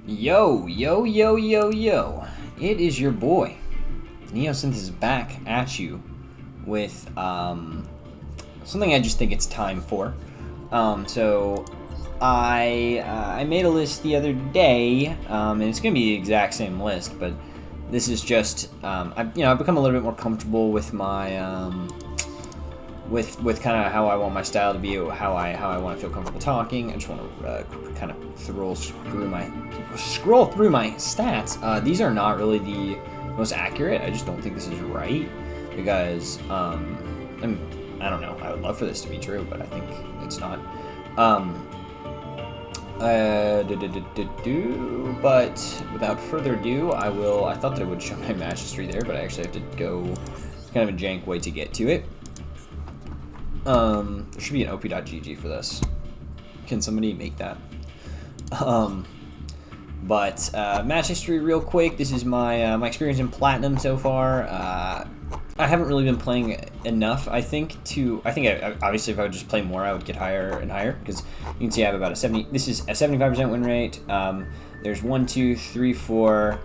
Yo, yo, yo, yo, yo. It is your boy, Neosynth is back at you with something I just think it's time for. So I made a list the other day, and it's going to be the exact same list, but this is just, I've become a little bit more comfortable with my, with kind of how I want my style to be, how I want to feel comfortable talking. I just want to kind of scroll through my stats. These are not really the most accurate. I just don't think this is right because I don't know. I would love for this to be true, but I think it's not. But without further ado, I thought that it would show my match history there, but I actually have to go. It's kind of a jank way to get to it. There should be an op.gg for this. Can somebody make that? But match history real quick. This is my my experience in Platinum so far. I haven't really been playing enough, I think, obviously if I would just play more, I would get higher and higher, because you can see I have about this is a 75% win rate. There's 1, 2, 3, 4,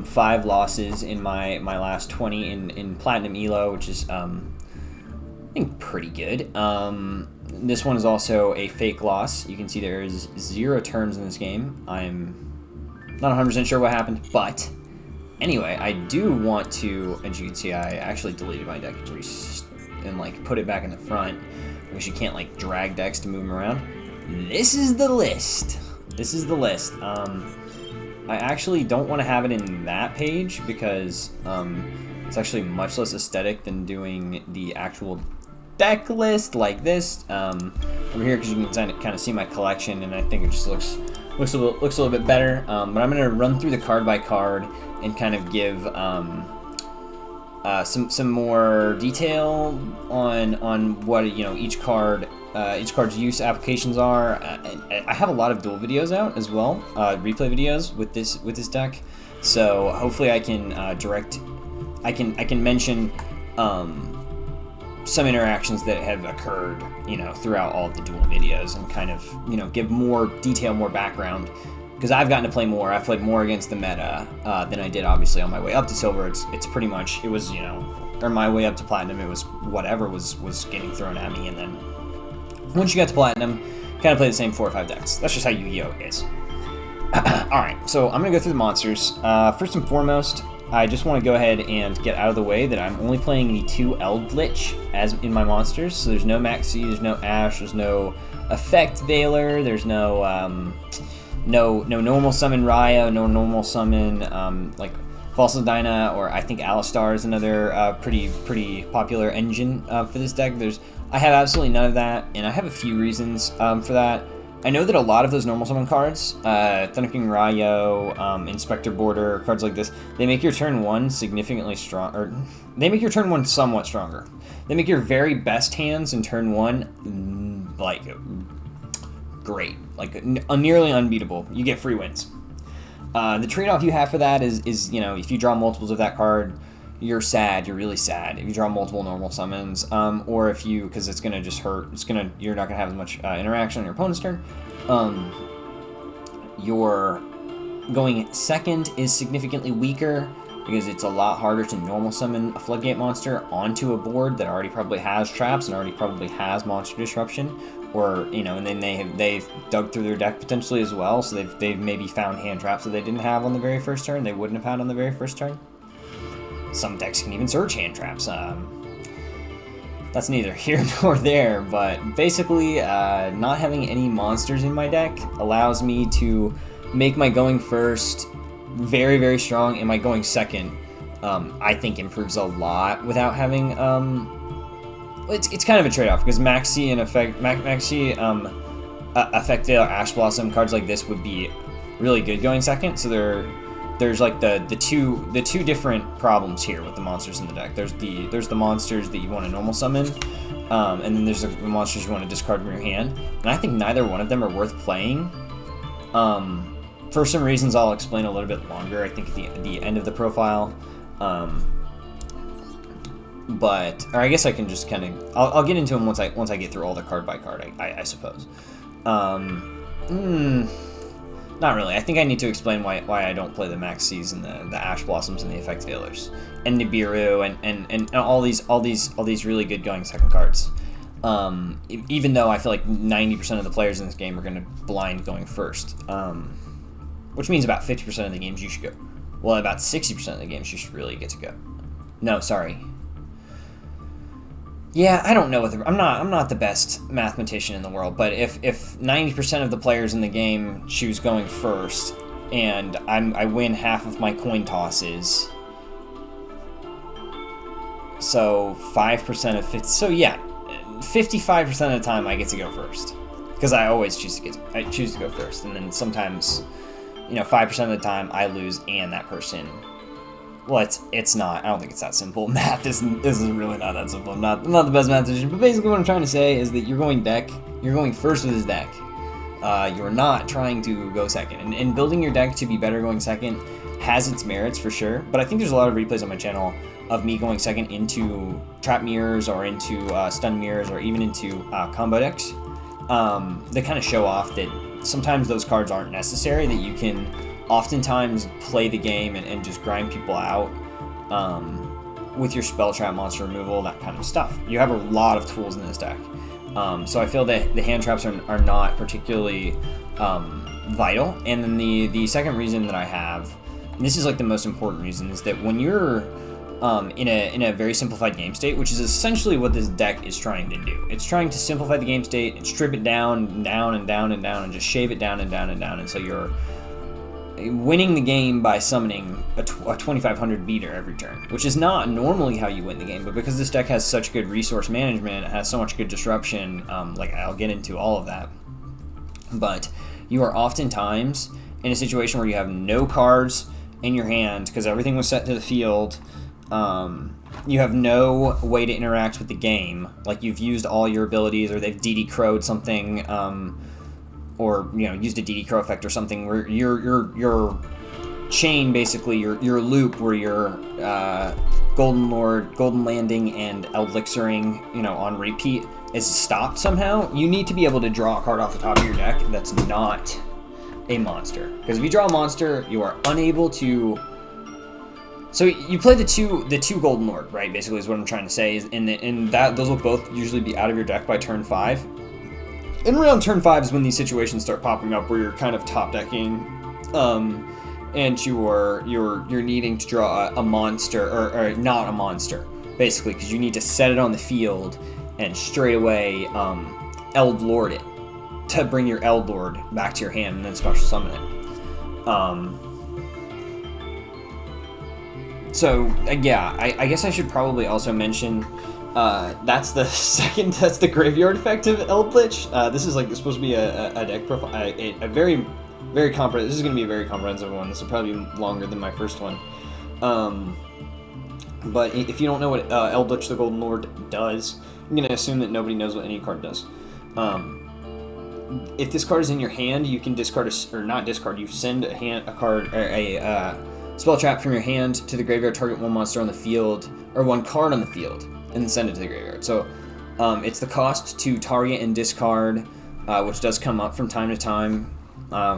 5 losses in my last 20 in Platinum ELO, which is, I think, pretty good. This one is also a fake loss. You can see there is 0 turns in this game. I'm not 100% sure what happened, but anyway, I do want to, as you can see, I actually deleted my deck and like put it back in the front because you can't like drag decks to move them around. This is the list. This is the list. I actually don't want to have it in that page because it's actually much less aesthetic than doing the actual deck list like this. Over here, because you can kind of see my collection, and I think it just looks a little bit better. But I'm gonna run through the card by card and kind of give some more detail on what each card's use applications are. I have a lot of duel videos out as well, replay videos with this deck. So hopefully I can I can mention some interactions that have occurred, throughout all of the duel videos, and kind of, give more detail, more background, because I've gotten to play more. I've played more against the meta than I did, obviously, on my way up to silver. It's pretty much, it was, or my way up to platinum, it was whatever was getting thrown at me, and then once you got to platinum, kind of play the same 4 or 5 decks. That's just how Yu-Gi-Oh is. Alright, so I'm going to go through the monsters. First and foremost, I just want to go ahead and get out of the way that I'm only playing the 2 ELDLICH as in my monsters. So there's no Maxi, there's no Ash, there's no Effect Veiler, there's no no normal summon Ryo, no normal summon like False Dinah, or I think Alistar is another pretty popular engine for this deck. I have absolutely none of that, and I have a few reasons for that. I know that a lot of those normal summon cards, Thunder King Ryo, Inspector Border, cards like this, they make your turn 1 significantly strong, or they make your turn 1 somewhat stronger. They make your very best hands in turn 1, like, great, like, nearly unbeatable. You get free wins. The trade-off you have for that is, if you draw multiples of that card, you're sad, you're really sad if you draw multiple normal summons, or if because it's gonna just hurt, you're not gonna have as much interaction on your opponent's turn. Your going second is significantly weaker because it's a lot harder to normal summon a floodgate monster onto a board that already probably has traps and already probably has monster disruption, or and then they've dug through their deck potentially as well, so they've maybe found hand traps that they didn't have on the very first turn, they wouldn't have had on the very first turn. Some decks can even search hand traps. That's neither here nor there, but basically, not having any monsters in my deck allows me to make my going first very, very strong, and my going second, I think, improves a lot without having. It's kind of a trade-off because Maxi and Effect Veil, Ash Blossom, cards like this would be really good going second. So there's like the two different problems here with the monsters in the deck. There's the monsters that you want to normal summon, and then there's the monsters you want to discard from your hand. And I think neither one of them are worth playing. For some reasons I'll explain a little bit longer, I think, at the end of the profile. Or I guess I can just kind of I'll get into them once I get through all the card by card, I suppose. not really. I think I need to explain why I don't play the Max C's and the Ash Blossoms and the Effect Veilers and Nibiru and all these really good going second cards. Even though I feel like 90% of the players in this game are going to blind going first, which means about 50% of the games you should go. Well, about 60% of the games you should really get to go. No, sorry. Yeah, I don't know what I'm not the best mathematician in the world, but if 90% of the players in the game choose going first, and I win half of my coin tosses, so 5% of 50. So yeah, 55% of the time I get to go first, because I always choose to go first, and then sometimes, 5% of the time I lose and that person. Well, it's not. I don't think it's that simple. Math is really not that simple. I'm not the best mathematician, but basically what I'm trying to say is that you're going first with his deck. You're not trying to go second. And building your deck to be better going second has its merits for sure, but I think there's a lot of replays on my channel of me going second into trap mirrors or into stun mirrors or even into combo decks. They kind of show off that sometimes those cards aren't necessary, that you can oftentimes play the game and just grind people out with your spell trap, monster removal, that kind of stuff. You have a lot of tools in this deck. So I feel that the hand traps are not particularly vital. And then the second reason that I have, and this is like the most important reason, is that when you're in a very simplified game state, which is essentially what this deck is trying to do. It's trying to simplify the game state and strip it down, and just shave it down, and so you're winning the game by summoning a 2500 beater every turn, which is not normally how you win the game, but because this deck has such good resource management, it has so much good disruption, like I'll get into all of that, but you are oftentimes in a situation where you have no cards in your hand because everything was set to the field. You have no way to interact with the game, like you've used all your abilities, or they've DD Crow'd something, or used a DD Crow effect or something, where your chain, basically your loop, where your Golden Lord, Golden Landing, and Eldlixiring, on repeat, is stopped somehow. You need to be able to draw a card off the top of your deck that's not a monster, because if you draw a monster, you are unable to. So you play the two Golden Lord, right? Basically, is what I'm trying to say. And those will both usually be out of your deck by turn 5. And around turn 5 is when these situations start popping up, where you're kind of top decking, and you're needing to draw a monster, or not a monster, basically, because you need to set it on the field and straight away Eldlord it to bring your Eldlord back to your hand and then special summon it. So yeah, I guess I should probably also mention that's the graveyard effect of Eldlich. This is supposed to be a deck profile, a very comprehensive. This is going to be a very comprehensive one. This will probably be longer than my first one. But if you don't know what Eldlich the Golden Lord does, I'm going to assume that nobody knows what any card does. If this card is in your hand, you can discard you send a spell trap from your hand to the graveyard, target one monster on the field, or one card on the field, and then send it to the graveyard. So it's the cost to target and discard, which does come up from time to time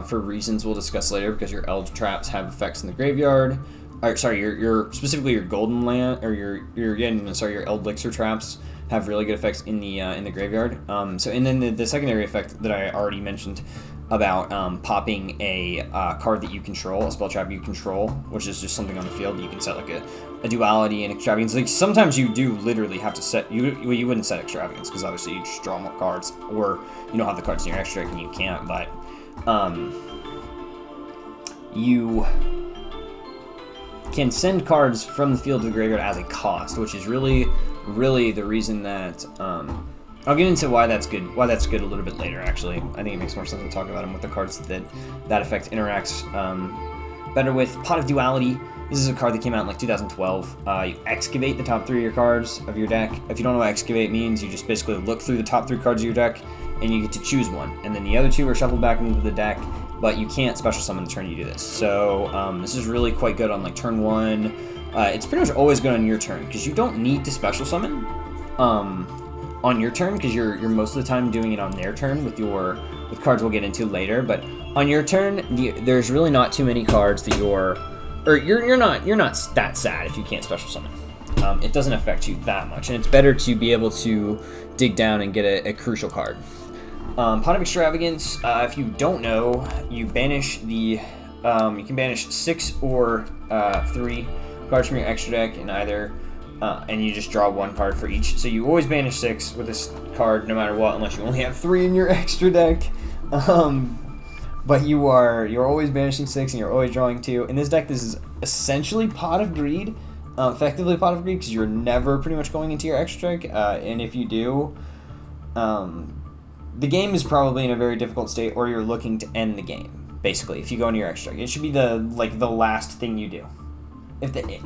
for reasons we'll discuss later, because your Eld traps have effects in the graveyard. Your specifically your Golden Land, or your Eldlixir traps have really good effects in the graveyard. And then the secondary effect that I already mentioned about popping a card that you control, a spell trap you control, which is just something on the field. You can set a duality and extravagance. Like sometimes you do literally have to set you wouldn't set extravagance, because obviously you just draw more cards, or you don't have the cards in your extra deck and you can't. But you can send cards from the field to the graveyard as a cost, which is really the reason that I'll get into why that's good a little bit later, actually. I think it makes more sense to talk about them with the cards that effect interacts better with. Pot of Duality. This is a card that came out in 2012. You excavate the top 3 of your cards of your deck. If you don't know what excavate means, you just basically look through the top 3 cards of your deck, and you get to choose one. And then the other 2 are shuffled back into the deck, but you can't special summon the turn you do this. So this is really quite good on turn 1. It's pretty much always good on your turn, because you don't need to special summon on your turn, because you're most of the time doing it on their turn with cards we'll get into later. But On your turn, there's really not too many cards that you're not that sad if you can't special summon. It doesn't affect you that much, and it's better to be able to dig down and get a crucial card. Pot of Extravagance. If you don't know, you banish the. You can banish 6 or 3 cards from your extra deck in either, and you just draw 1 card for each. So you always banish 6 with this card, no matter what, unless you only have 3 in your extra deck. But you're always banishing 6 and you're always drawing 2. In this deck, this is essentially Pot of Greed, effectively Pot of Greed, because you're never pretty much going into your extra deck, and if you do, the game is probably in a very difficult state, or you're looking to end the game. Basically, if you go into your extra deck, it should be the last thing you do.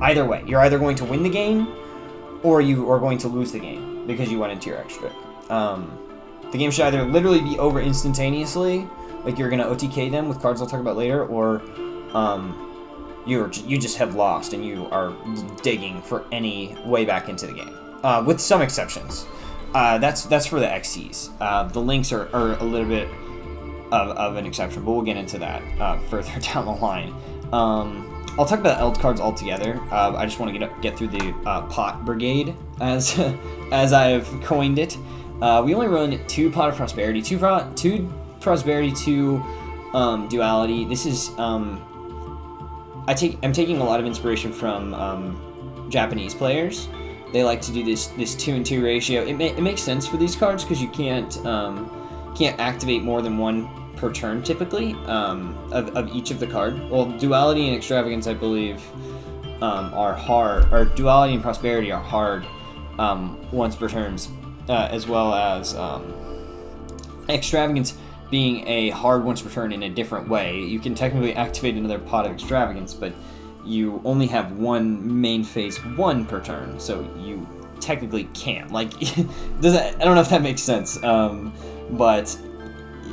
Either way, you're either going to win the game, or you are going to lose the game because you went into your extra deck. The game should either literally be over instantaneously, like you're gonna OTK them with cards I'll talk about later, or you just have lost and you are digging for any way back into the game, with some exceptions. That's for the XCs. The links are a little bit of an exception, but we'll get into that further down the line. I'll talk about Eld cards altogether. I just want to get through the Pot Brigade, as I've coined it. We only run 2 Pot of Prosperity, 2 Prosperity, 2 Duality. This is I'm taking a lot of inspiration from Japanese players. They like to do this 2-and-2 ratio. It makes sense for these cards because you can't activate more than 1 per turn typically, of each of the card. Well, Duality and Extravagance, I believe, are hard, or Duality and Prosperity are hard once per turns, as well as Extravagance being a hard once per turn in a different way. You can technically activate another Pot of Extravagance, but you only have 1 main phase 1 per turn, so you technically can't. I don't know if that makes sense, but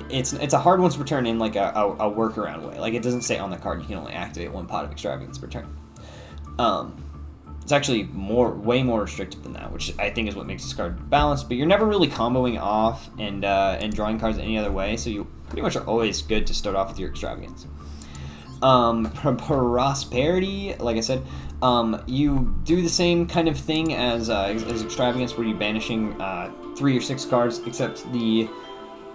it's a hard once per turn in like a workaround way. Like, it doesn't say on the card you can only activate 1 Pot of Extravagance per turn. It's actually way more restrictive than that, which I think is what makes this card balanced. But you're never really comboing off and drawing cards any other way, so you pretty much are always good to start off with your Extravagance. Prosperity, like I said, you do the same kind of thing as Extravagance, where you're banishing 3 or 6 cards, except the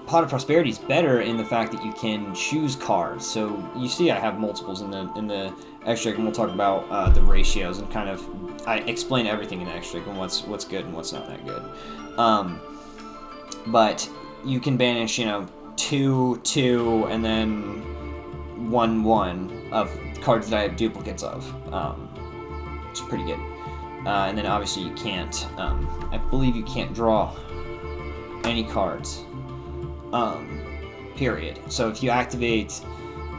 Pot of Prosperity is better in the fact that you can choose cards. So you see I have multiples in the extract, and we'll talk about the ratios and kind of I explain everything in the extract and what's good and what's not that good. But you can banish 2, 2, and then 1, 1 of cards that I have duplicates of. It's pretty good. And then obviously you can't. I believe you can't draw any cards. Period. So if you activate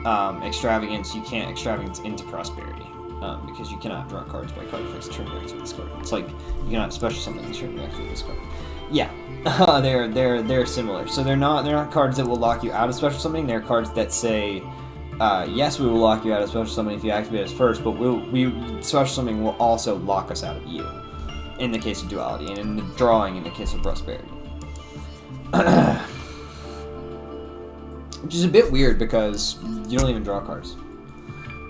Extravagance, you can't Extravagance into Prosperity, because you cannot draw cards by card effects turn reacts with this card. It's like you cannot special summon and turn reacts with this card. Yeah, they're similar. So they're not cards that will lock you out of special summoning. They're cards that say, yes, we will lock you out of special summoning if you activate us first, but special summoning will also lock us out of you, in the case of Duality, and in the drawing in the case of Prosperity. Which is a bit weird because you don't even draw cards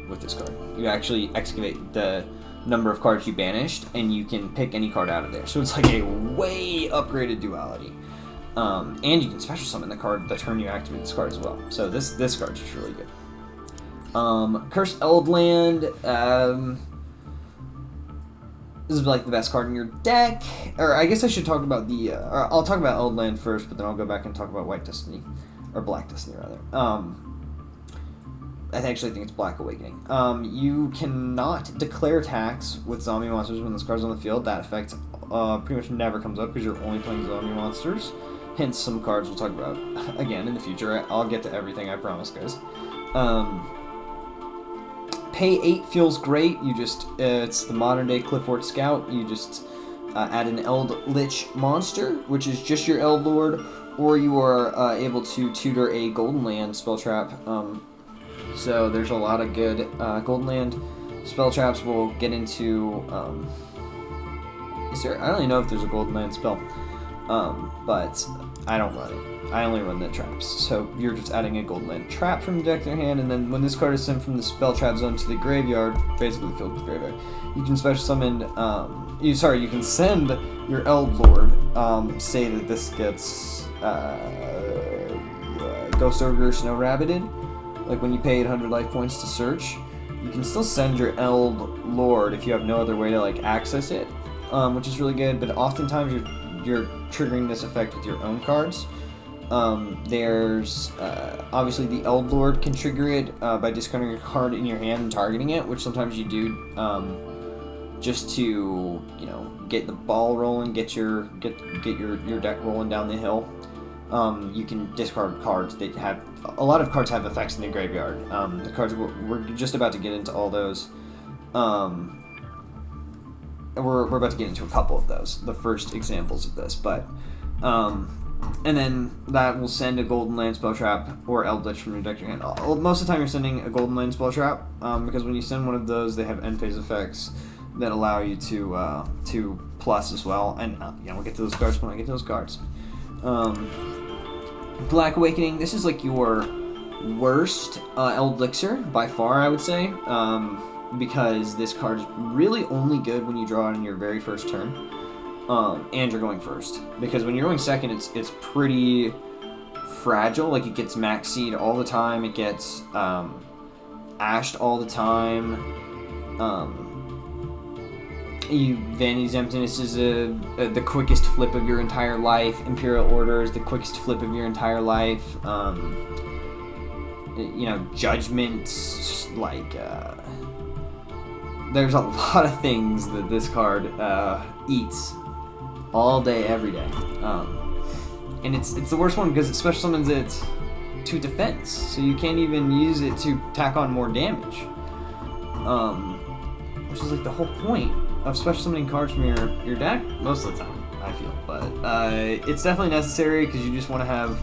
with this card. You actually excavate the number of cards you banished, and you can pick any card out of there. So it's like a way upgraded Duality. And you can special summon the card the turn you activate this card as well. So this card is really good. Cursed Eldland. This is like the best card in your deck. Or I guess I should talk about or I'll talk about Eldland first, but then I'll go back and talk about White Destiny. Or Black Destiny, rather. I actually think it's Black Awakening. You cannot declare attacks with zombie monsters when this card's on the field. That effect pretty much never comes up because you're only playing zombie monsters. Hence, some cards we'll talk about again in the future. I'll get to everything, I promise, guys. Pay 8 feels great. You just it's the modern day Clifford Scout. You just add an ELDLICH monster, which is just your Eld Lord, or you are able to tutor a Golden Land spell trap. So there's a lot of good Golden Land spell traps. We'll get into. I don't even know if there's a Golden Land spell, but I don't run it. I only run the traps. So you're just adding a Golden Land trap from the deck to your hand, and then when this card is sent from the spell trap zone to the graveyard, basically filled with graveyard, you can special summon. You can send your Eldlord. Say that this gets Ghost Ogre Snow Rabbited. Like when you pay 800 life points to search, you can still send your Eldlord if you have no other way to like access it, which is really good. But oftentimes you're triggering this effect with your own cards. There's obviously the Eldlord can trigger it by discarding a card in your hand and targeting it, which sometimes you do just to get the ball rolling, get your deck rolling down the hill. You can discard cards that have a lot of cards have effects in the graveyard. The cards we're just about to get into all those. We're about to get into a couple of those, the first examples of this, but and then that will send a Golden Land spell trap or Eldritch from your deck to your hand. Most of the time you're sending a Golden Land spell trap because when you send one of those, they have end phase effects that allow you to plus as well, and we'll get to those cards when I get to those cards. Black Awakening, this is like your worst Eldlixir by far, I would say, because this card is really only good when you draw it in your very first turn, and you're going first. Because when you're going second, it's pretty fragile. Like it gets max seed all the time. It gets ashed all the time. Vanity's Emptiness is the quickest flip of your entire life. Imperial Order is the quickest flip of your entire life. Judgments, like there's a lot of things that this card eats all day, every day. And it's the worst one because it special summons it to defense, so you can't even use it to tack on more damage. Which is like the whole point of special summoning cards from your deck most of the time, I feel. But it's definitely necessary because you just want to have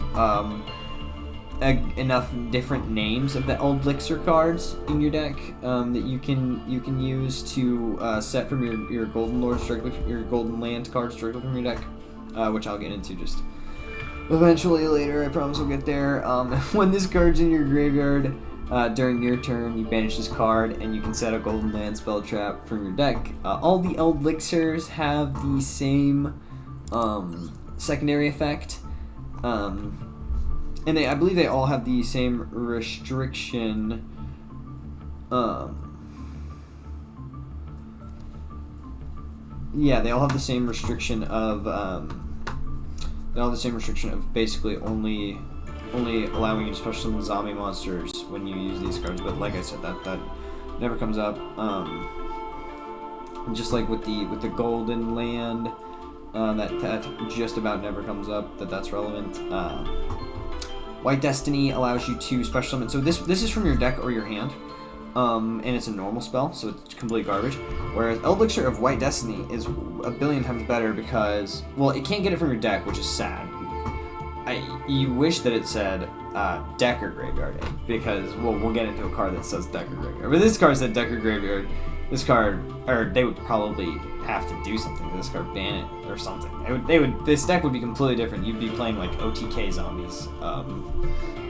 enough different names of the Eldlixir cards in your deck that you can use to set from your Golden Lord strictly, your Golden Land cards directly from your deck, which I'll get into just eventually later. I promise we'll get there. When this card's in your graveyard, during your turn, you banish this card, and you can set a Golden Land spell trap from your deck. All the Eldlixirs have the same secondary effect, and I believe they all have the same restriction. Yeah, they all have the same restriction of basically only allowing you to special summon zombie monsters when you use these cards, but like I said, that never comes up. Just like with the Golden Land, that just about never comes up. That's relevant. White Destiny allows you to special summon. So this is from your deck or your hand, and it's a normal spell, so it's complete garbage. Whereas Eldlixir of White Destiny is a billion times better because, well, it can't get it from your deck, which is sad. You wish that it said deck or graveyard, because we'll get into a card that says deck or graveyard. But this card said deck or graveyard. This card, or they would probably have to do something to this card, ban it or something. This deck would be completely different. You'd be playing like OTK zombies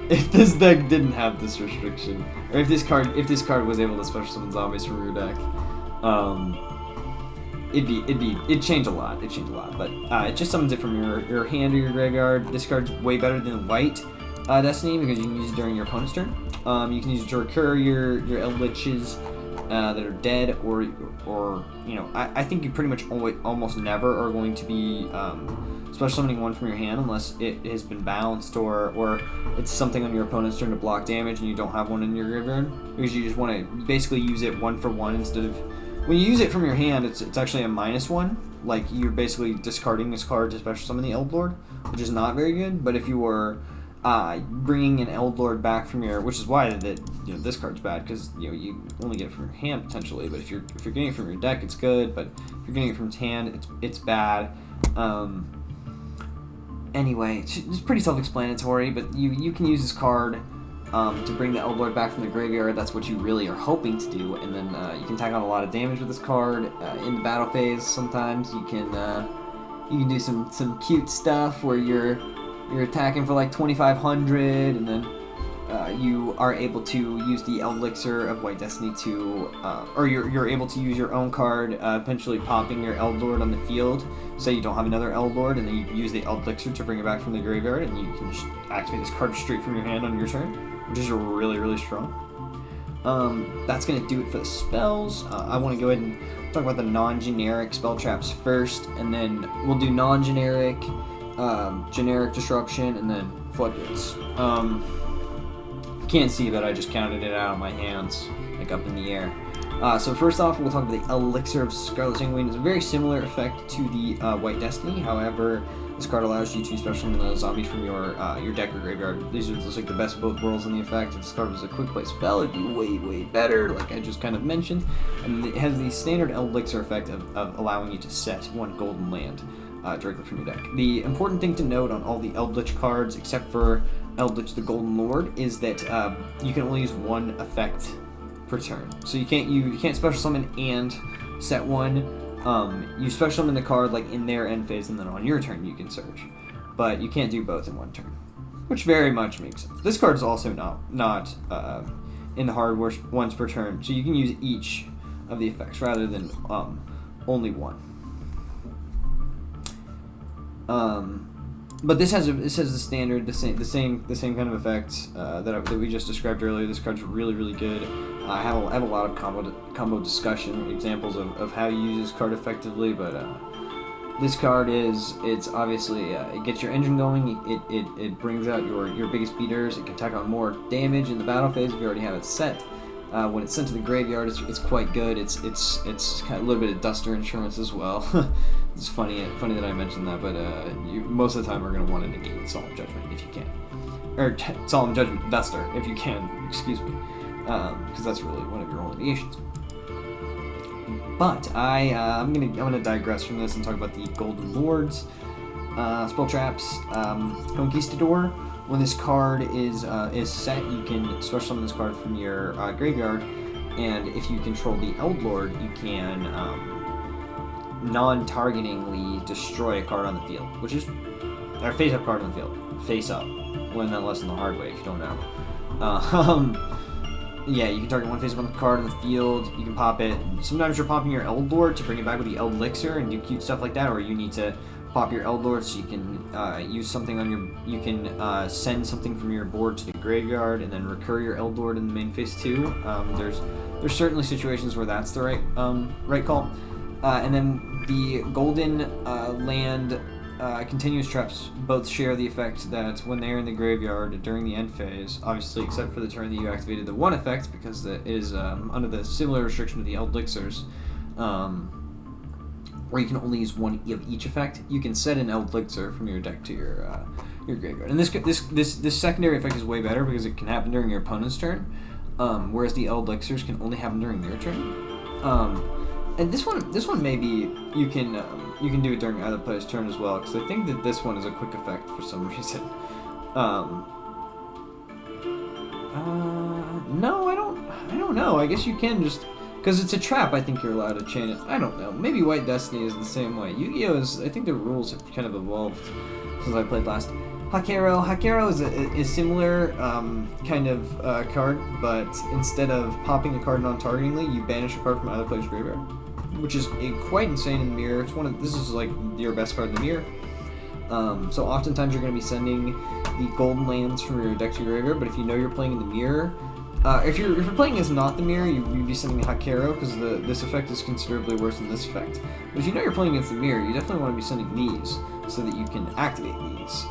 if this deck didn't have this restriction, or if this card was able to special summon zombies from your deck. It'd change a lot. But it just summons it from your hand or your graveyard. This card's way better than White Destiny because you can use it during your opponent's turn. You can use it to recur your Eldliches that are dead, or I think you pretty much almost never are going to be special summoning one from your hand unless it has been bounced or it's something on your opponent's turn to block damage and you don't have one in your graveyard, because you just want to basically use it one for one instead of. When you use it from your hand, it's actually a -1. Like, you're basically discarding this card to special summon the Eldlord, which is not very good. But if you were bringing an Eldlord back from your, which is why this card's bad, because you only get it from your hand potentially. But if you're getting it from your deck, it's good. But if you're getting it from its hand, it's bad. Anyway, it's pretty self-explanatory. But you can use this card to bring the Eldlord back from the graveyard. That's what you really are hoping to do, and then you can tack on a lot of damage with this card in the battle phase. Sometimes you can do some cute stuff where you're you're attacking for like 2,500, and then you are able to use the Elixir of White Destiny to, or you're able to use your own card, potentially popping your Eldlord on the field. Say you don't have another Eldlord, and then you use the Elixir to bring it back from the graveyard, and you can just activate this card straight from your hand on your turn, which is really, really strong. That's going to do it for the spells. I want to go ahead and talk about the non-generic spell traps first, and then we'll do non-generic, generic disruption, and then floodgates. Can't see, but I just counted it out on my hands, like up in the air. So first off, we'll talk about the Elixir of Scarlet Sanguine. It's a very similar effect to the White Destiny. However, this card allows you to special summon the zombies from your deck or graveyard. These are just like the best of both worlds in the effect. If this card was a quick play spell, it'd be way, way better, like I just kind of mentioned. And it has the standard Elixir effect of allowing you to set one golden land directly from your deck. The important thing to note on all the Eldlich cards, except for Eldlich the Golden Lord, is that you can only use one effect per turn. So you can't special summon and set one. You special summon the card like in their end phase, and then on your turn you can search. But you can't do both in one turn, which very much makes sense. This card is also not in the hard once per turn, so you can use each of the effects rather than only one. But this has the standard, the same kind of effect that we just described earlier. This card's really, really good. I have a lot of combo discussion examples of how you use this card effectively, but this card it's obviously it gets your engine going. It brings out your biggest beaters. It can tack on more damage in the battle phase if you already have it set. When it's sent to the graveyard, it's quite good. It's kind of a little bit of duster insurance as well. It's funny that I mentioned that, but you most of the time are going to want to negate Solemn Judgment if you can, or Solemn Judgment Duster if you can. Excuse me, because that's really one of your only negations. But I'm gonna digress from this and talk about the Golden Lords spell traps. Conquistador. When this card is set, you can special summon this card from your graveyard, and if you control the Eldlord, you can non-targetingly destroy a card on the field, which is our face-up card on the field. Face-up. Learn that lesson the hard way if you don't know. Yeah, you can target one face-up on the card on the field. You can pop it. Sometimes you're popping your Eldlord to bring it back with the Elixir and do cute stuff like that, or you need to pop your Eldlord so you can use something on your. You can send something from your board to the graveyard and then recur your Eldlord in the main phase too. There's certainly situations where that's the right call. And then the Golden Land continuous traps both share the effect that when they're in the graveyard during the end phase, obviously except for the turn that you activated the one effect, because it is under the similar restriction of the Eldixirs, where you can only use one of each effect, you can set an Elixir from your deck to your graveyard. And this secondary effect is way better because it can happen during your opponent's turn, whereas the Eldixirs can only happen during their turn. And this one maybe you can do it during either player's turn as well, because I think that this one is a quick effect for some reason. No, I don't know. I guess you can just, because it's a trap. I think you're allowed to chain it. I don't know. Maybe White Destiny is the same way. Yu-Gi-Oh is. I think the rules have kind of evolved since I played last. Hakero is similar kind of card, but instead of popping a card non-targetingly, you banish a card from either player's graveyard, which is quite insane in the mirror. This is like your best card in the mirror. So oftentimes you're going to be sending the golden lands from your deck to your graveyard, but if you know you're playing in the mirror, if you're playing as not the mirror, you'd be sending the Hakero, because this effect is considerably worse than this effect. But if you know you're playing against the mirror, you definitely want to be sending these so that you can activate these,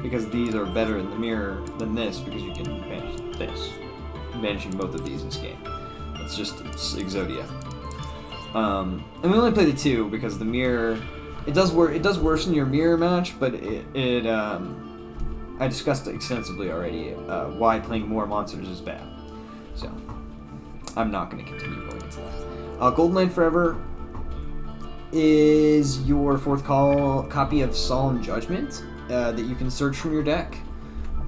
because these are better in the mirror than this, because you can banish this. Banishing both of these in this game. It's Exodia. And we only play the two because the mirror, it does worsen your mirror match, but I discussed extensively already why playing more monsters is bad. So I'm not going to continue going into that. Golden Land Forever is your fourth copy of Solemn Judgment that you can search from your deck,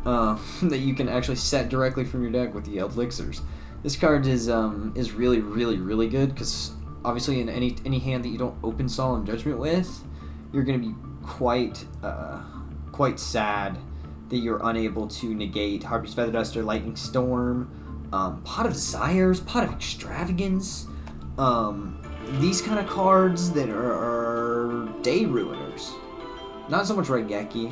that you can actually set directly from your deck with the Eldixirs. This card is really, really, really good, because obviously in any hand that you don't open Solemn Judgment with, you're going to be quite quite sad that you're unable to negate Harpy's Feather Duster, Lightning Storm, Pot of Desires, Pot of Extravagance, these kind of cards that are Day Ruiners. Not so much Raigeki,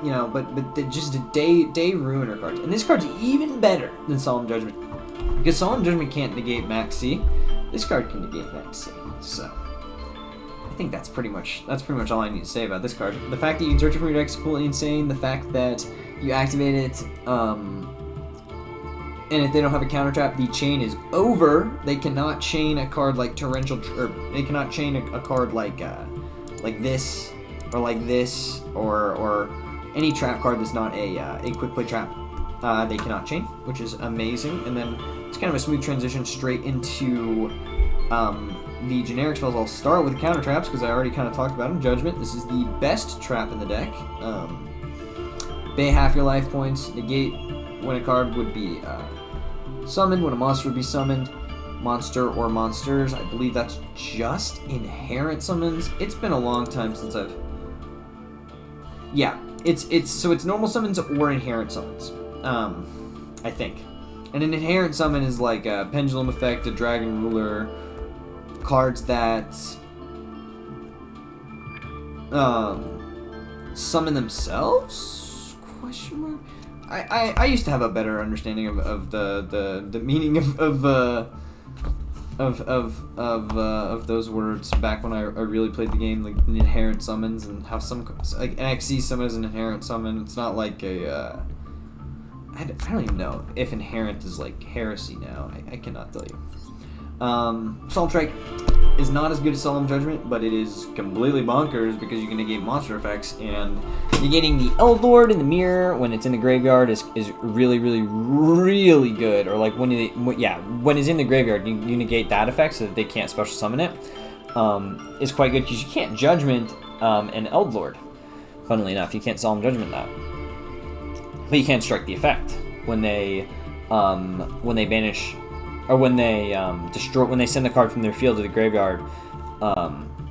you know, but just a Day Ruiner cards. And this card's even better than Solemn Judgment, because Solemn Judgment can't negate Max C. This card can negate Max C. So I think that's pretty much all I need to say about this card. The fact that you can search it from your deck is completely insane. The fact that you activate it, and if they don't have a counter trap, the chain is over. They cannot chain a card like Torrential, or they cannot chain a card like this, or like this, or any trap card that's not a quick play trap. They cannot chain, which is amazing. And then it's kind of a smooth transition straight into the generic spells. I'll start with the counter traps because I already kind of talked about them. Judgment. This is the best trap in the deck. Pay half your life points. Negate when a card would be summoned, when a monster would be summoned. Monster or monsters. I believe that's just inherent summons. It's been a long time since I've... Yeah, it's normal summons or inherent summons. I think. And an inherent summon is like a Pendulum Effect, a Dragon Ruler, cards that summon themselves? Question mark. I used to have a better understanding of the meaning of those words back when I really played the game, like inherent summons, and how some like an XC summon is an inherent summon. It's not like a I don't even know if inherent is like heresy now. I cannot tell you. Solemn Strike is not as good as Solemn Judgment, but it is completely bonkers because you can negate monster effects, and negating the Eldlord in the mirror when it's in the graveyard is really, really, really good. Or like when it's in the graveyard, you negate that effect so that they can't special summon it. Is quite good because you can't Judgment an Eldlord. Funnily enough, you can't Solemn Judgment that. But you can't strike the effect when they banish, or when they destroy, when they send the card from their field to the graveyard.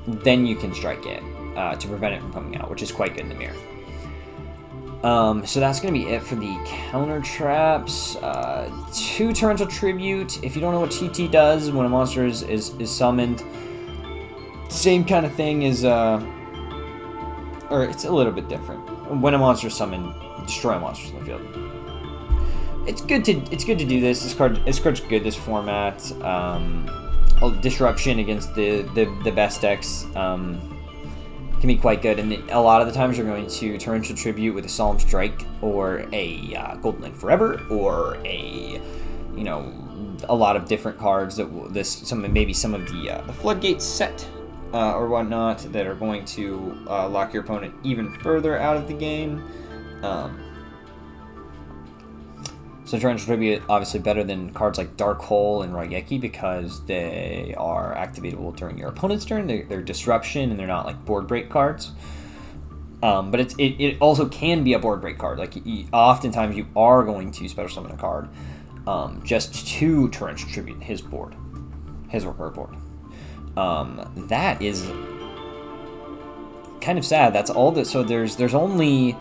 Then you can strike it to prevent it from coming out, which is quite good in the mirror. So that's going to be it for the counter traps. 2 Torrential Tribute. If you don't know what TT does when a monster is summoned, same kind of thing as or it's a little bit different. When a monster is summoned, destroy monsters in the field. It's good to do this. This card's good. This format, disruption against the best decks can be quite good. And a lot of the times you're going to Torrential Tribute with a Solemn Strike or a Golden Land Forever, or a lot of different cards that maybe some of the Floodgates set or whatnot that are going to lock your opponent even further out of the game. So Torrential Tribute obviously better than cards like Dark Hole and Raigeki because they are activatable during your opponent's turn. They're disruption and they're not like board break cards. But it also can be a board break card. Like oftentimes you are going to special summon a card just to Torrential Tribute his or her board. That is kind of sad. That's all that. So there's only.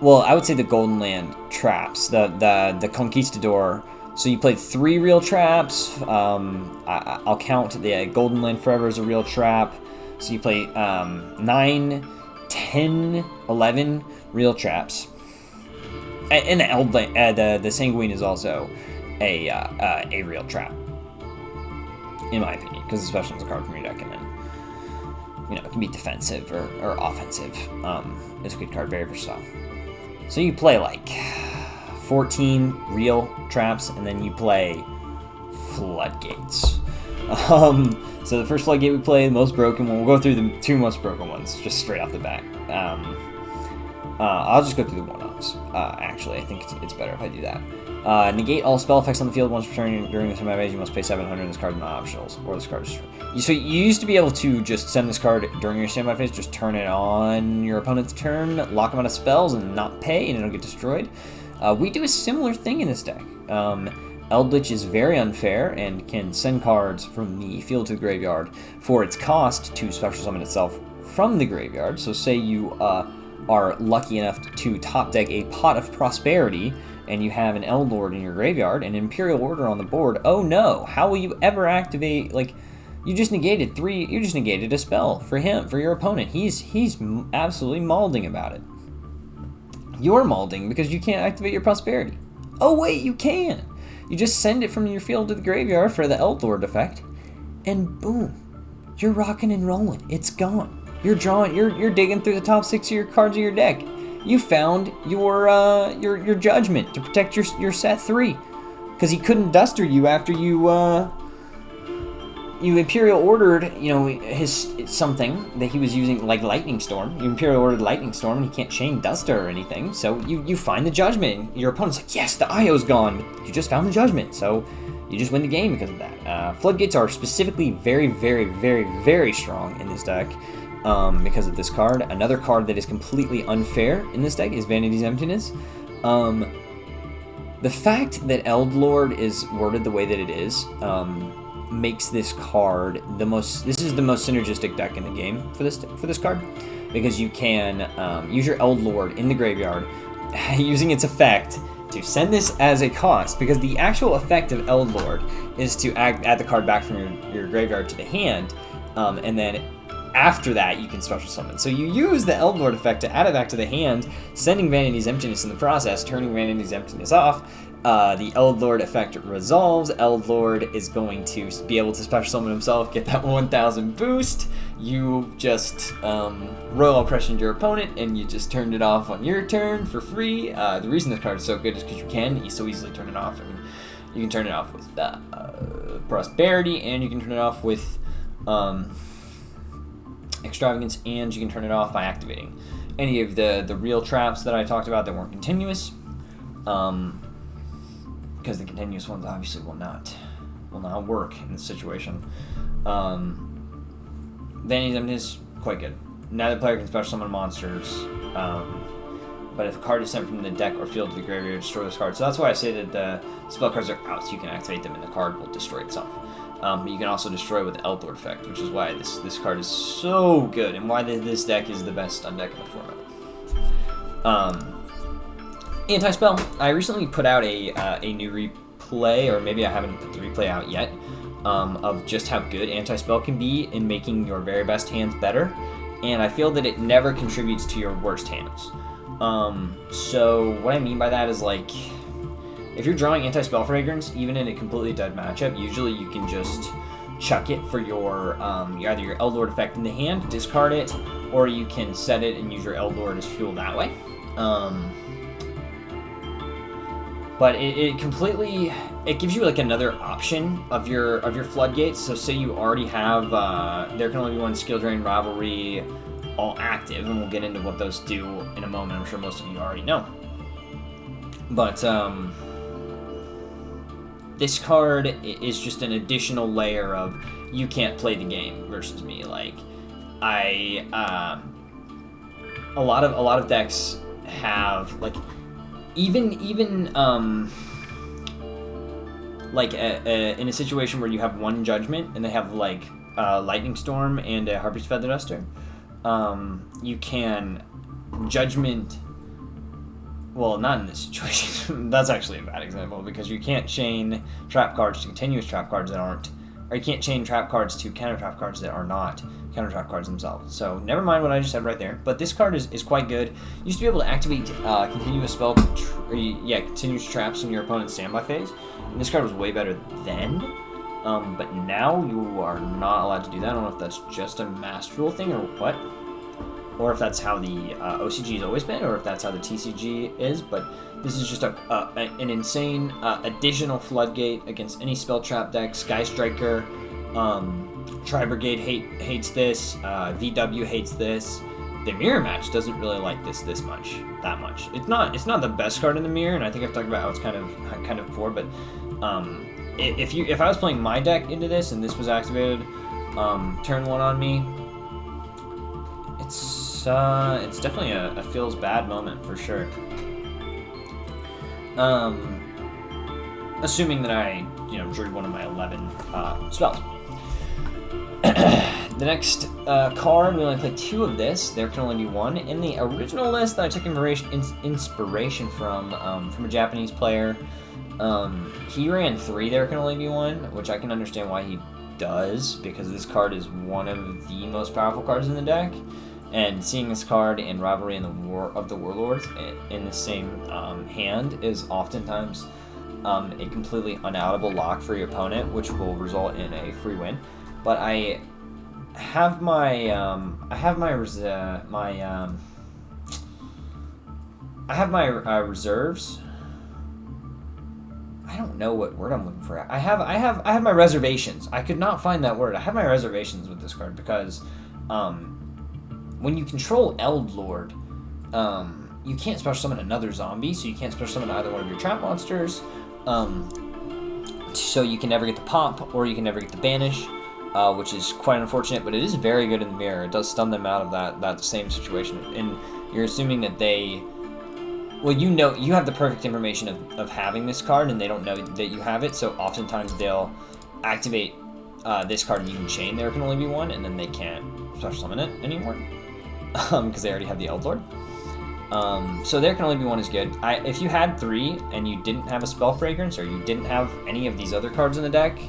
Well, I would say the Golden Land traps, the Conquistador. So you played 3 real traps. I'll count the Golden Land Forever as a real trap. So you play 9, 10, 11 real traps. And the Sanguine is also a real trap, in my opinion, because especially as a card from your deck, and then it can be defensive or offensive. It's a good card, very versatile. So you play like 14 real traps, and then you play Floodgates. So the first Floodgate we play, the most broken one. We'll go through the 2 most broken ones just straight off the bat. I'll just go through the 1-ups. Actually, I think it's better if I do that. Negate all spell effects on the field once per turn. During the turn of phase, you must pay 700. This card is not optional, or this card is. So you used to be able to just send this card during your standby phase, just turn it on your opponent's turn, lock them out of spells, and not pay, and it'll get destroyed. We do a similar thing in this deck. ELDLICH is very unfair and can send cards from the field to the graveyard for its cost to special summon itself from the graveyard. So say you are lucky enough to top deck a Pot of Prosperity, and you have an Eldlord in your graveyard and an Imperial Order on the board. Oh no, how will you ever activate, like, you just negated a spell for him, for your opponent. He's absolutely malding about it. You're malding because you can't activate your Prosperity. Oh wait, you can! You just send it from your field to the graveyard for the Eldlord effect, and boom, you're rocking and rolling. It's gone. You're drawing, you're digging through the top 6 of your cards of your deck. You found your Judgment to protect your set 3, because he couldn't duster you after you Imperial Ordered, you know, his something that he was using, like Lightning Storm. You Imperial Ordered Lightning Storm, and he can't chain Duster or anything. So you find the Judgment. Your opponent's like, yes, the IO's gone. You just found the Judgment, so you just win the game because of that. Floodgates are specifically very, very, very, very strong in this deck because of this card. Another card that is completely unfair in this deck is Vanity's Emptiness. The fact that Eldlord is worded the way that it is makes this card this is the most synergistic deck in the game for this card, because you can use your Eldlord in the graveyard using its effect to send this as a cost, because the actual effect of Eldlord is to add the card back from your graveyard to the hand, and then after that you can special summon. So you use the Eldlord effect to add it back to the hand, sending Vanity's Emptiness in the process, turning Vanity's Emptiness off. The Eldlord effect resolves. Eldlord is going to be able to special summon himself, get that 1000 boost. You just Royal Oppression your opponent, and you just turned it off on your turn for free. The reason this card is so good is because you so easily turn it off. I mean, you can turn it off with Prosperity, and you can turn it off with Extravagance, and you can turn it off by activating any of the real traps that I talked about that weren't continuous. Because the continuous ones obviously will not work in this situation. Vanity's Emptiness, quite good. Neither player can special summon monsters, but if a card is sent from the deck or field to the graveyard, destroy this card. So that's why I say that the spell cards are out, so you can activate them and the card will destroy itself. But you can also destroy with the Eldlord effect, which is why this card is so good, and why this deck is the best stun deck in the format. Anti-spell. I recently put out a new replay, or maybe I haven't put the replay out yet, of just how good anti-spell can be in making your very best hands better, and I feel that it never contributes to your worst hands. So what I mean by that is, like, if you're drawing anti-spell fragrance, even in a completely dead matchup, usually you can just chuck it for your either your Eldlord effect in the hand, discard it, or you can set it and use your Eldlord as fuel that way. But it completely, it gives you like another option of your floodgates. So say you already have there can only be one skill drain rivalry all active, and we'll get into what those do in a moment. I'm sure most of you already know. But this card is just an additional layer of you can't play the game versus me. Like a lot of decks have like. Even like in a situation where you have one Judgment and they have like Lightning Storm and a Harpy's Feather Duster, you can Judgment. Well, not in this situation. That's actually a bad example, because you can't chain trap cards to continuous trap cards that aren't, or you can't chain trap cards to counter trap cards that are not counter trap cards themselves. So never mind what I just said right there. But this card is quite good. You used to be able to activate continuous spell, continuous traps in your opponent's standby phase. And this card was way better then. But now you are not allowed to do that. I don't know if that's just a Master Duel thing or what, or if that's how the OCG has always been, or if that's how the TCG is. But this is just an insane additional floodgate against any spell trap deck. Sky Striker. Tri-Brigade hates this, VW hates this. The Mirror Match doesn't really like that much. It's not the best card in the Mirror, and I think I've talked about how it's kind of poor, but if I was playing my deck into this and this was activated turn 1 on me, it's definitely a feels bad moment for sure. Assuming that I drew one of my 11 spells. The next card, we only played 2 of this. There can only be 1. In the original list that I took inspiration from a Japanese player, he ran 3 There Can Only Be 1, which I can understand why he does, because this card is one of the most powerful cards in the deck. And seeing this card in Rivalry and the War of the Warlords in the same hand is oftentimes a completely unoutable lock for your opponent, which will result in a free win. But I have my reserves. I don't know what word I'm looking for. I have my reservations. I could not find that word. I have my reservations with this card because when you control Eldlord, you can't special summon another zombie, so you can't special summon either one of your trap monsters. So you can never get the pop, or you can never get the banish, which is quite unfortunate, but it is very good in the mirror. It does stun them out of that same situation, and you're assuming that they... Well, you know, you have the perfect information of having this card, and they don't know that you have it, so oftentimes they'll activate this card and you can chain There Can Only Be 1, and then they can't special summon it anymore, because they already have the Eldlord. So There Can Only Be 1 is good. If you had 3 and you didn't have a Spell Fragrance, or you didn't have any of these other cards in the deck,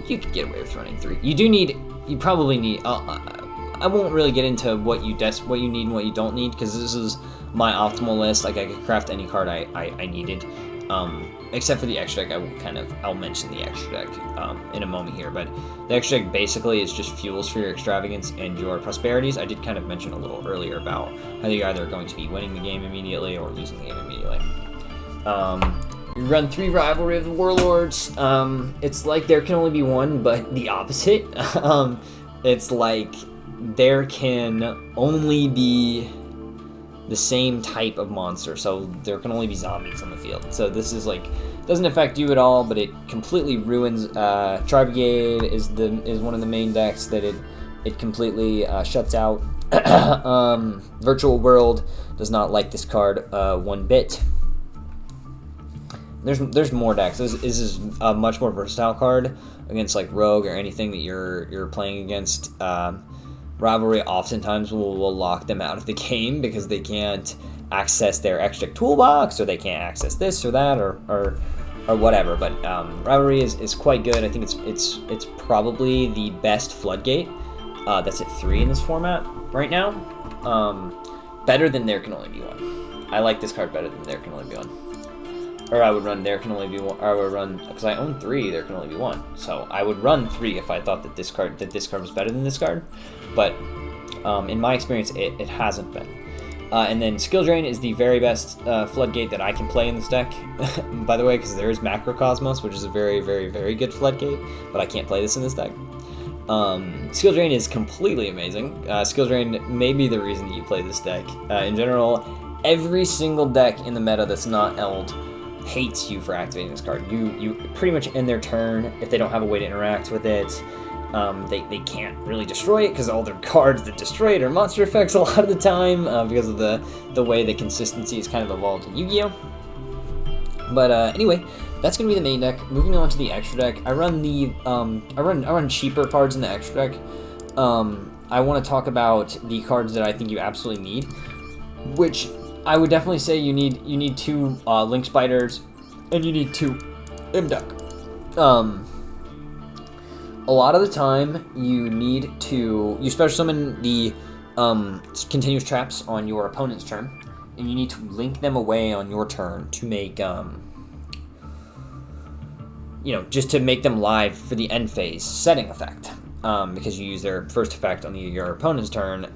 you could get away with running 3. You probably need... I won't really get into what you need and what you don't need, because this is my optimal list. Like, I could craft any card I needed, except for the extra deck. I'll mention the extra deck in a moment here, but the extra deck basically is just fuels for your extravagance and your prosperities. I did kind of mention a little earlier about how you're either going to be winning the game immediately or losing the game immediately. You run 3 Rivalry of the Warlords. It's like There Can Only Be 1, but the opposite. It's like there can only be the same type of monster, so there can only be zombies on the field. So this is like, doesn't affect you at all, but it completely ruins. Tri-Brigade is one of the main decks that it completely shuts out. Virtual World does not like this card one bit. There's more decks. This is a much more versatile card against like Rogue or anything that you're playing against. Rivalry oftentimes will lock them out of the game because they can't access their extra toolbox, or they can't access this or that or whatever. But Rivalry is quite good. I think it's probably the best Floodgate. That's at 3 in this format right now. Better than There Can Only Be 1. I like this card better than There Can Only Be 1. Or I would run There Can Only Be 1. Or I would run, because I own 3 There Can Only Be 1. So I would run 3 if I thought that this card was better than this card. But in my experience, it hasn't been. And then Skill Drain is the very best Floodgate that I can play in this deck. By the way, because there is Macrocosmos, which is a very, very, very good Floodgate, but I can't play this in this deck. Skill Drain is completely amazing. Skill Drain may be the reason that you play this deck. In general, every single deck in the meta that's not Eld hates you for activating this card. You pretty much end their turn if they don't have a way to interact with it. They can't really destroy it because all their cards that destroy it are monster effects a lot of the time, because of the way the consistency is kind of evolved in Yu-Gi-Oh! But anyway, that's gonna be the main deck. Moving on to the extra deck, I run I run cheaper cards in the extra deck. I want to talk about the cards that I think you absolutely need, which I would definitely say you need 2 Link Spiders, and you need 2 Imduck. A lot of the time, you special summon the continuous traps on your opponent's turn, and you need to link them away on your turn to make, just to make them live for the end phase setting effect. Because you use their first effect on your opponent's turn,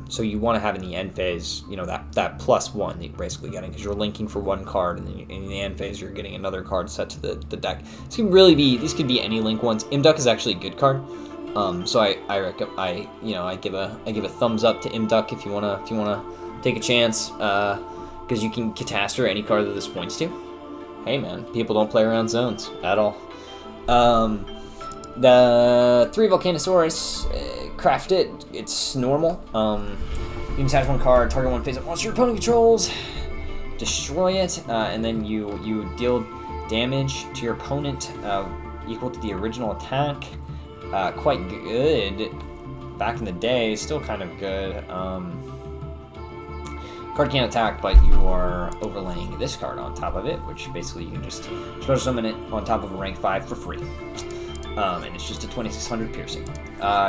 so you want to have in the end phase, that +1 that you're basically getting, because you're linking for 1 card, and then in the end phase you're getting another card set to the deck. These could be any link ones. Imduck is actually a good card, so I give a thumbs up to Imduck if you wanna take a chance, because you can Catastor any card that this points to. Hey man, people don't play around zones at all. The 3 Volcanosaurus, craft it. It's normal. You can attach 1 card, target 1 face-up monster your opponent controls, destroy it, and then you deal damage to your opponent equal to the original attack. Quite good. back in the day, still kind of good. Card can't attack, but you are overlaying this card on top of it, which basically you can just special summon it on top of a rank 5 for free. And it's just a 2600 piercing.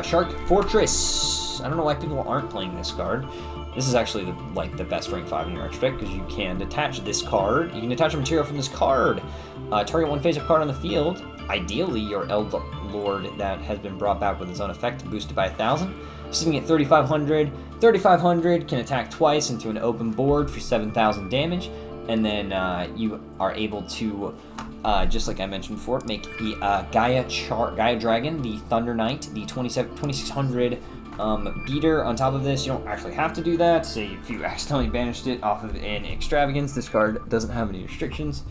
Shark Fortress. I don't know why people aren't playing this card. This is actually the best rank 5 in your extra deck, because you can detach this card. You can detach a material from this card. Target one face-up card on the field. Ideally, your Eldlord that has been brought back with its own effect, boosted by 1000. Sitting at 3500. 3500 can attack twice into an open board for 7000 damage. And then you are able to, just like I mentioned before, make the Gaia Dragon, the Thunder Knight, the 2600 beater on top of this. You don't actually have to do that. Say if you accidentally banished it off of an extravagance, this card doesn't have any restrictions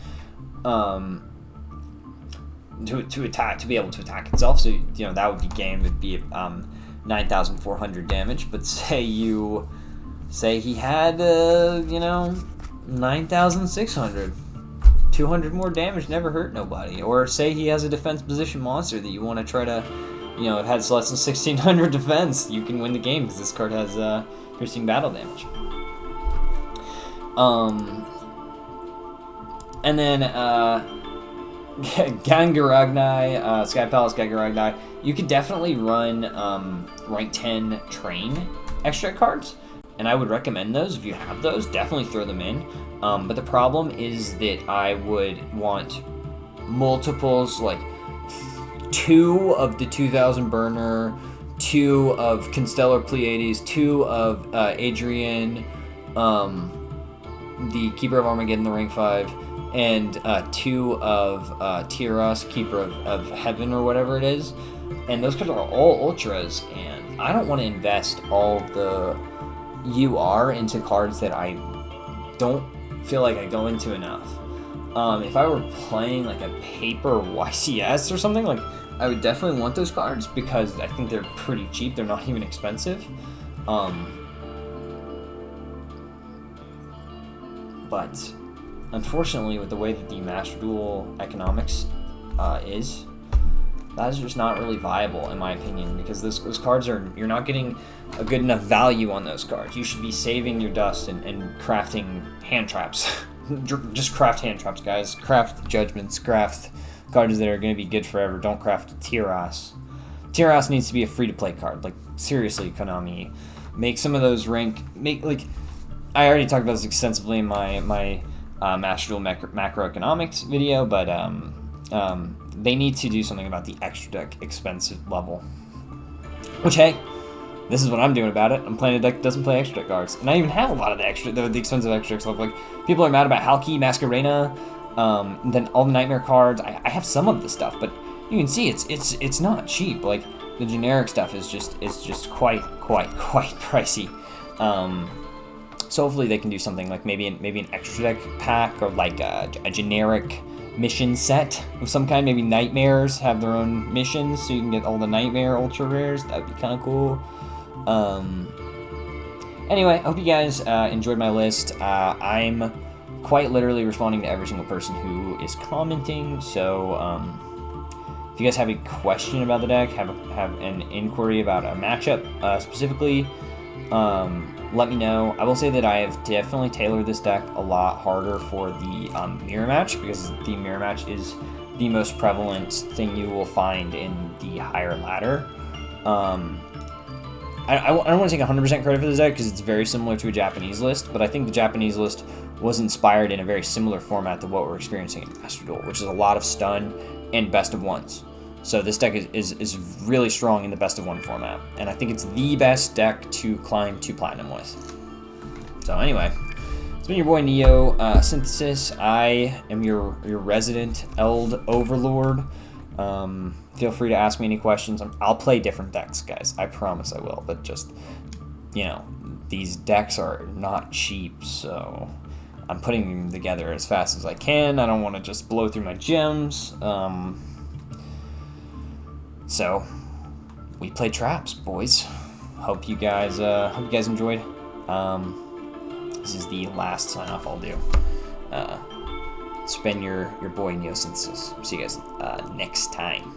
to be able to attack itself. So you know that would be game. Would be 9,400 damage. But say he had 9,600. 200 more damage never hurt nobody. Or say he has a defense position monster that you want to try to, it has less than 1,600 defense. You can win the game because this card has piercing battle damage. And then Gangaragnai, Sky Palace Gangaragnai. You could definitely run rank 10 train extra cards, and I would recommend those. If you have those, definitely throw them in. But the problem is that I would want multiples, like 2 of the 2000 burner, 2 of Constellar Pleiades, 2 of Adrian, the Keeper of Armageddon, the rank 5, and 2 of Tyros, Keeper of Heaven, or whatever it is. And those cards are all ultras, and I don't want to invest all the UR into cards that I don't feel like I go into enough. If I were playing like a paper YCS or something, like I would definitely want those cards because I think they're pretty cheap. They're not even expensive. But unfortunately, with the way that the Master Duel economics is, that is just not really viable in my opinion, because those cards you're not getting a good enough value on those cards. You should be saving your dust and crafting hand traps. Just craft hand traps, guys. Craft judgments. Craft cards that are going to be good forever. Don't craft Tyros. Tyros needs to be a free-to-play card. Like, seriously, Konami. Make some of those I already talked about this extensively in my Master Duel macroeconomics video, but they need to do something about the extra deck expensive level. Which, hey, this is what I'm doing about it. I'm playing a deck that doesn't play extra deck cards, and I even have a lot of the expensive extra deck stuff. Like, people are mad about Halki, Masquerena, then all the Nightmare cards. I have some of the stuff, but you can see it's not cheap. Like, the generic stuff is just quite pricey. So hopefully they can do something like maybe an extra deck pack, or like a generic mission set of some kind. Maybe Nightmares have their own missions, so you can get all the Nightmare ultra rares. That'd be kind of cool. Anyway, I hope you guys enjoyed my list. I'm quite literally responding to every single person who is commenting. So if you guys have a question about the deck, have an inquiry about a matchup specifically, let me know. I will say that I have definitely tailored this deck a lot harder for the mirror match, because the mirror match is the most prevalent thing you will find in the higher ladder. I don't want to take 100% credit for this deck because it's very similar to a Japanese list, but I think the Japanese list was inspired in a very similar format to what we're experiencing in Master Duel, which is a lot of stun and best of ones. So this deck is really strong in the best of one format, and I think it's the best deck to climb to Platinum with. So anyway, it's been your boy Neo Synthesis. I am your resident Eld Overlord. Feel free to ask me any questions. I'll play different decks, guys. I promise I will, but just, these decks are not cheap, so I'm putting them together as fast as I can. I don't want to just blow through my gems. So we play traps, boys. Hope you guys enjoyed. This is the last sign off I'll do. It's been your boy Neo Synthesis. See you guys next time.